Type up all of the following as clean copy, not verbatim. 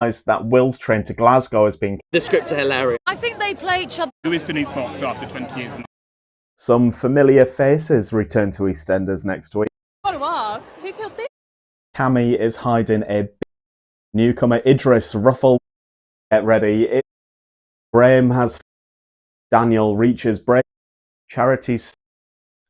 that Will's train to Glasgow has been. The scripts are hilarious. I think they play each other. Who is Denise Fox after 20 years? Some familiar faces return to EastEnders next week. I want to ask, who killed this? Cammy is hiding a newcomer. Idris Ruffle. Get ready. Graham has. Daniel reaches break. Charities.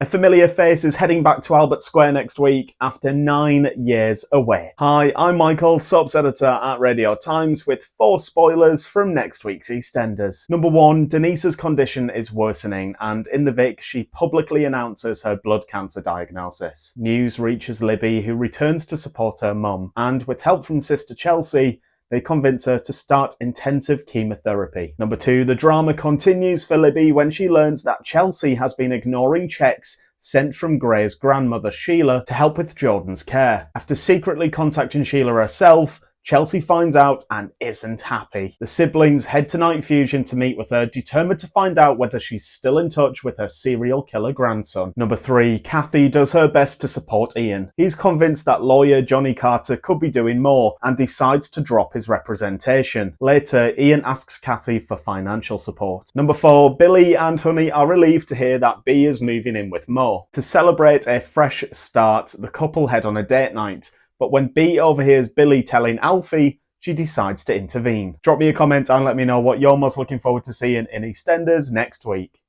A familiar face is heading back to Albert Square next week after 9 years away. Hi, I'm Michael, subs editor at Radio Times, with 4 spoilers from next week's EastEnders. Number 1, Denise's condition is worsening, and in the Vic, she publicly announces her blood cancer diagnosis. News reaches Libby, who returns to support her mum, and with help from sister Chelsea, they convince her to start intensive chemotherapy. Number 2, the drama continues for Libby when she learns that Chelsea has been ignoring checks sent from Gray's grandmother Sheila to help with Jordan's care. After secretly contacting Sheila herself, Chelsea finds out and isn't happy. The siblings head to Night Fusion to meet with her, determined to find out whether she's still in touch with her serial killer grandson. Number 3, Kathy does her best to support Ian. He's convinced that lawyer Johnny Carter could be doing more and decides to drop his representation. Later, Ian asks Kathy for financial support. Number 4, Billy and Honey are relieved to hear that Bea is moving in with Mo. To celebrate a fresh start, the couple head on a date night. But when Bea overhears Billy telling Alfie, she decides to intervene. Drop me a comment and let me know what you're most looking forward to seeing in EastEnders next week.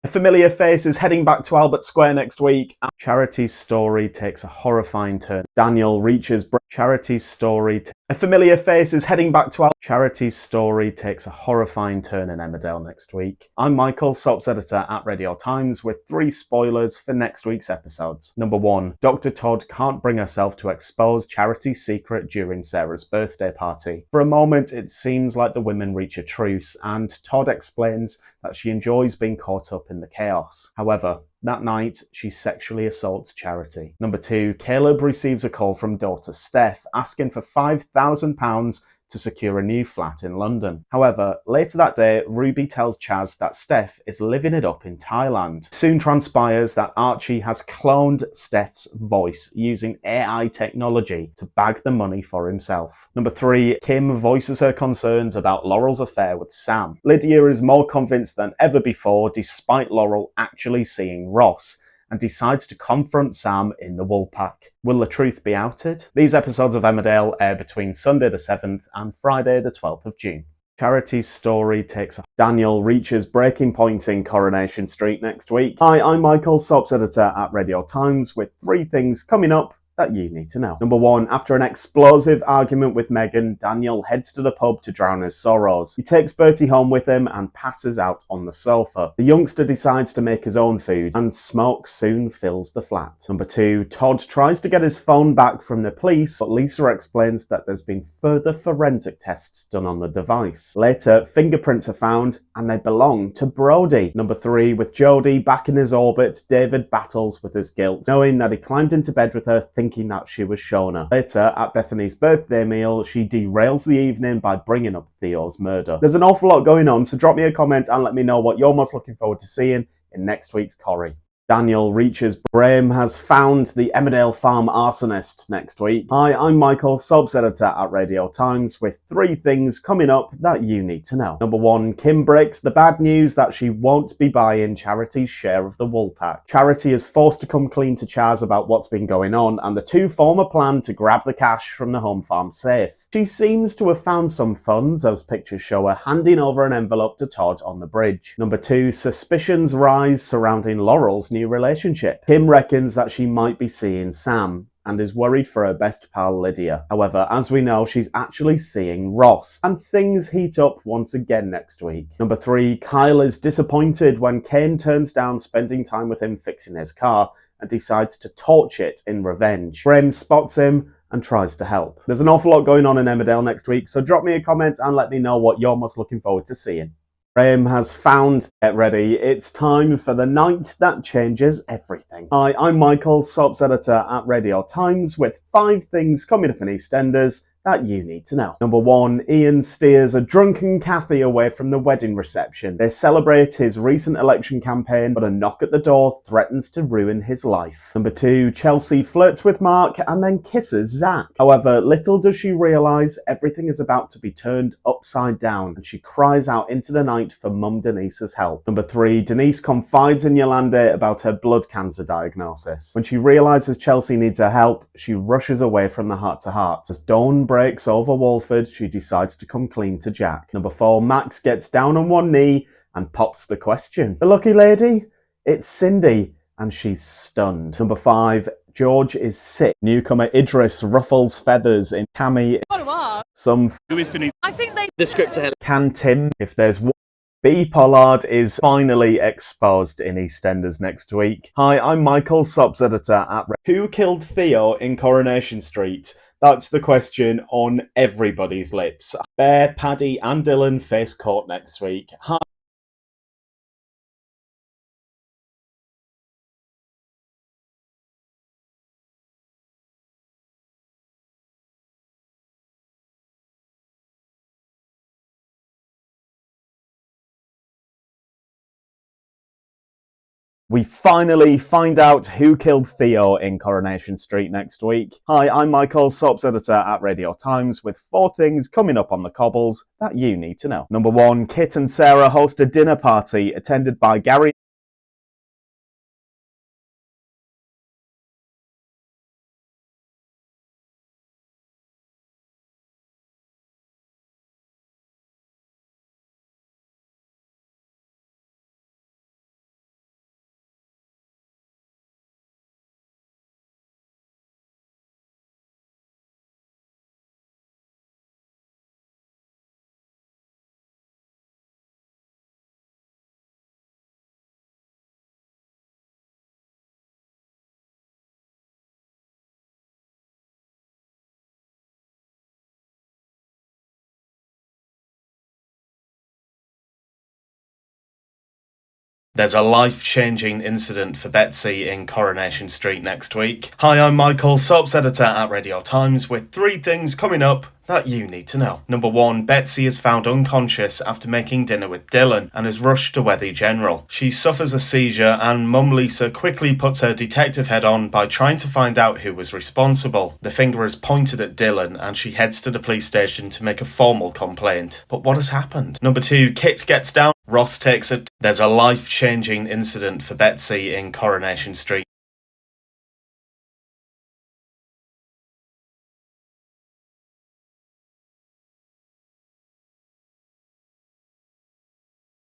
A familiar face is heading back to Albert Square next week. Charity's story takes a horrifying turn. Daniel reaches Charity's story. A familiar face is heading back to Charity's story takes a horrifying turn in Emmerdale next week. I'm Michael, soaps editor at Radio Times, with 3 spoilers for next week's episodes. Number 1, Dr. Todd can't bring herself to expose Charity's secret during Sarah's birthday party. For a moment, it seems like the women reach a truce, and Todd explains that she enjoys being caught up in the chaos. However, that night, she sexually assaults Charity. Number 2, Caleb receives a call from daughter Steph asking for £5,000 to secure a new flat in London. However, later that day, Ruby tells Chaz that Steph is living it up in Thailand. Soon transpires that Archie has cloned Steph's voice using AI technology to bag the money for himself. Number 3, Kim voices her concerns about Laurel's affair with Sam. Lydia is more convinced than ever before, despite Laurel actually seeing Ross, and decides to confront Sam in the Woolpack. Will the truth be outed? These episodes of Emmerdale air between Sunday the 7th and Friday the 12th of June. Charity's story takes a... Daniel reaches breaking point in Coronation Street next week. Hi, I'm Michael, soaps editor at Radio Times, with 3 things coming up that you need to know. Number 1, after an explosive argument with Megan, Daniel heads to the pub to drown his sorrows. He takes Bertie home with him and passes out on the sofa. The youngster decides to make his own food, and smoke soon fills the flat. Number 2, Todd tries to get his phone back from the police, but Lisa explains that there's been further forensic tests done on the device. Later, fingerprints are found, and they belong to Brody. Number 3, with Jodie back in his orbit, David battles with his guilt, knowing that he climbed into bed with her thinking that she was Shona. Later, at Bethany's birthday meal, she derails the evening by bringing up Theo's murder. There's an awful lot going on, so drop me a comment and let me know what you're most looking forward to seeing in next week's Corrie. Daniel reaches. Graham has found the Emmerdale Farm arsonist next week. Hi, I'm Michael, soaps editor at Radio Times, with 3 things coming up that you need to know. Number 1, Kim breaks the bad news that she won't be buying Charity's share of the Woolpack. Charity is forced to come clean to Chaz about what's been going on, and the 2 form a plan to grab the cash from the home farm safe. She seems to have found some funds, as pictures show her handing over an envelope to Todd on the bridge. Number 2, suspicions rise surrounding Laurel's new relationship. Kim reckons that she might be seeing Sam and is worried for her best pal Lydia. However, as we know, she's actually seeing Ross, and things heat up once again next week. Number 3, Kyle is disappointed when Kane turns down spending time with him fixing his car and decides to torch it in revenge. Graham spots him and tries to help. There's an awful lot going on in Emmerdale next week, so drop me a comment and let me know what you're most looking forward to seeing. Graham has found. Get ready, it's time for the night that changes everything. Hi, I'm Michael, soaps editor at Radio Times, with 5 things coming up in EastEnders that you need to know. Number 1, Ian steers a drunken Kathy away from the wedding reception. They celebrate his recent election campaign, but a knock at the door threatens to ruin his life. Number 2, Chelsea flirts with Mark and then kisses Zach. However, little does she realise everything is about to be turned upside down, and she cries out into the night for Mum Denise's help. Number 3, Denise confides in Yolande about her blood cancer diagnosis. When she realises Chelsea needs her help, she rushes away from the heart-to-heart. As dawn breaks over Walford, she decides to come clean to Jack. Number 4, Max gets down on one knee and pops the question. The lucky lady? It's Cindy, and she's stunned. Number 5, George is sick. Newcomer Idris ruffles feathers in Cammy. Some Who is Denise? I think they. The script's ahead. can Tim. If there's one, B. Pollard is finally exposed in EastEnders next week. Hi, I'm Michael, Sops editor at Who killed Theo in Coronation Street? That's the question on everybody's lips. Bear, Paddy and Dylan face court next week. Hi. We finally find out who killed Theo in Coronation Street next week. Hi, I'm Michael, Sops editor at Radio Times, with 4 things coming up on the cobbles that you need to know. Number 1, Kit and Sarah host a dinner party attended by Gary. There's a life-changing incident for Betsy in Coronation Street next week. Hi, I'm Michael, Sops editor at Radio Times, with 3 things coming up that you need to know. Number 1, Betsy is found unconscious after making dinner with Dylan and is rushed to Wethy General. She suffers a seizure and Mum Lisa quickly puts her detective head on by trying to find out who was responsible. The finger is pointed at Dylan and she heads to the police station to make a formal complaint. But what has happened? Number 2, Kit gets down. Ross takes it. There's a life-changing incident for Betsy in Coronation Street.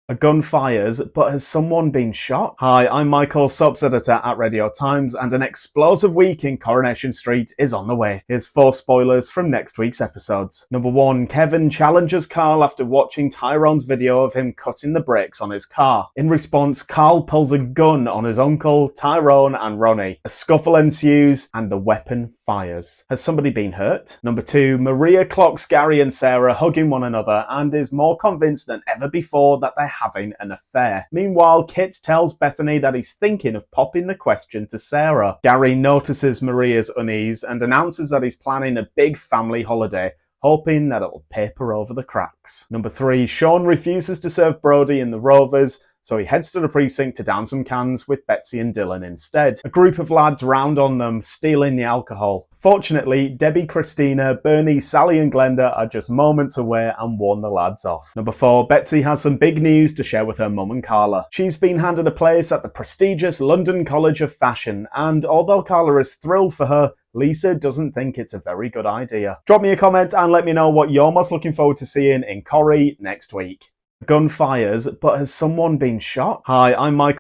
A gun fires, but has someone been shot? Hi, I'm Michael, Sops editor at Radio Times, and an explosive week in Coronation Street is on the way. Here's 4 spoilers from next week's episodes. Number 1, Kevin challenges Carl after watching Tyrone's video of him cutting the brakes on his car. In response, Carl pulls a gun on his uncle, Tyrone and Ronnie. A scuffle ensues, and the weapon fires. Has somebody been hurt? Number 2, Maria clocks Gary and Sarah hugging one another and is more convinced than ever before that they're having an affair. Meanwhile, Kit tells Bethany that he's thinking of popping the question to Sarah. Gary notices Maria's unease and announces that he's planning a big family holiday, hoping that it'll paper over the cracks. Number 3, Sean refuses to serve Brody in the Rovers, so he heads to the precinct to down some cans with Betsy and Dylan instead. A group of lads round on them, stealing the alcohol. Fortunately, Debbie, Christina, Bernie, Sally and Glenda are just moments away and warn the lads off. Number 4, Betsy has some big news to share with her mum and Carla. She's been handed a place at the prestigious London College of Fashion, and although Carla is thrilled for her, Lisa doesn't think it's a very good idea. Drop me a comment and let me know what you're most looking forward to seeing in Corrie next week. Gun fires, but has someone been shot? Hi, I'm Michael.